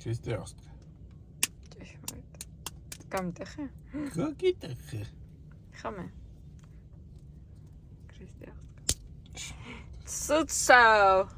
ქრისტიანსკა. ჭეშმარიტ. გამიტეხე? გაკიტეხე. ხამე. ქრისტიანსკა. Სუცავ.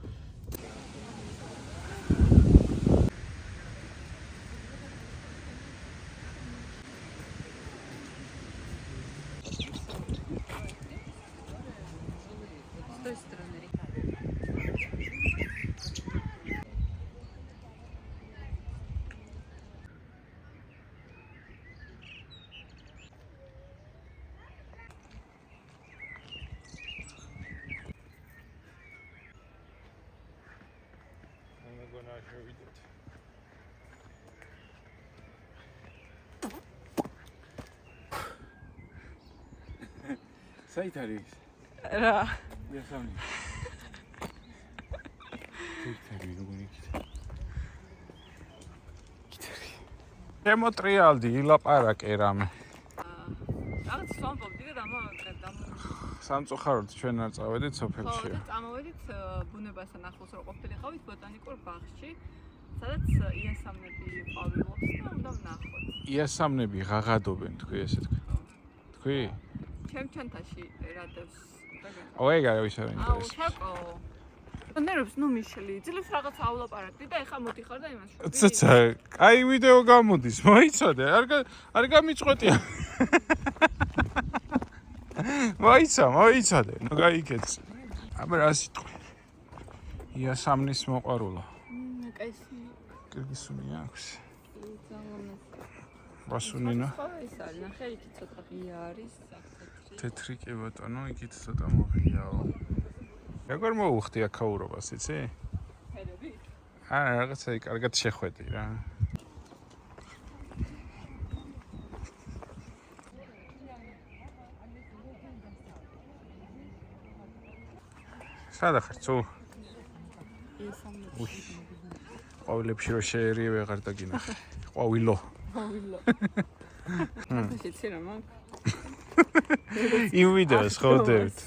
საით არის? რა? იასამნი. საით როგორი იქით? შემოტრიალდი ილაპარაკე რამე. რაღაც სვამბობდი და დამო სამწუხაროდ ჩვენ არ წავედით სოფელში. ხო, და წამოვედით ბუნებასთან ახლოს რო ყოფილიყავით ბოტანიკურ ბაღში, სადაც იასამნები ყვავილობს და უნდა ვნახოთ. იასამნები ღაღადობენ, თქვი ესე თქვი. თქვი? ჩემჩანთაში რადევს. ოე, გავის არ აუ, ინტერესი. შაკო. ნერვს ნუ მიშლი, ძლებს რაღაც აულაპარაკდი და ეხა მოდიხარ და იმას შევიდე. ცოცა, კაი ვიდეო გამოდის, მოიცოდე, არ გამიწყვეტია. მოიცოდე, ნუ გაიქეც. აბა რა სიტყვი. იასამნის მოყვარულო. კაისი. კირგიზული აქვს. ძალიან ბასუნინო. ხო, ეს არის, ნახე, იქ ცოტა ღია არის. თეთრი კი ბატონო, იქით ცოტა მოღიაო. როგორ მოუხდი აქაურობას, იცი? ფერები? რაღაცა კარგად შეხვედი რა. სადა ხარ თუ? იასამნები. ყვავილებში რო შეერიე ვეღარ დაგინახე. ყვავილო. ყვავილო. მაშინ რა მაგ? იმ ვიდეოს ხოვდებთ.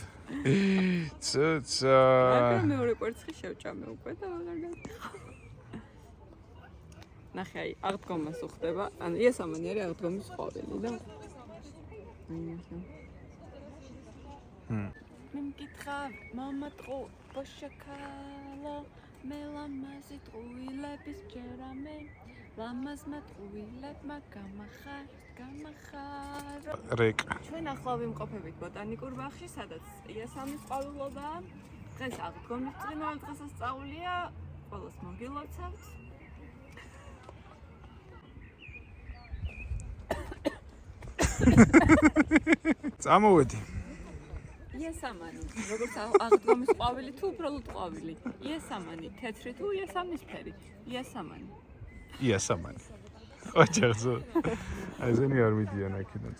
ცოცა. მაგრამ მეორე კვერცხი შევჭამე უკვე და აღარ გაგიხო. ნახე, აი, აღდგომას უხდება. ანუ იასამანი არის აღდგომის ყვავილი და მე მკითხა, მამა ტყო ბოშაკალა, მე ლამაზი ტყუილების ჯერამე, ლამაზმა ტყუილებმა გამახარ. რეკ. ჩვენ ახლა ვიმყოფებით ბოტანიკურ ბაღში, სადაც იასამნის ყვავილობაა. დღეს აღდგომის წვიმავა დღესასწაულია, ყველას მოგილოცავთ. წამოვედი. იასამანი, როგორც აღდგომის ყვავილი თუ უბრალოდ ყვავილი? იასამანი, თეთრი თუ იასამნისფერი? იასამანი. იასამანი. ოჯახზე. აი ზენი არ მიდიან აქედან.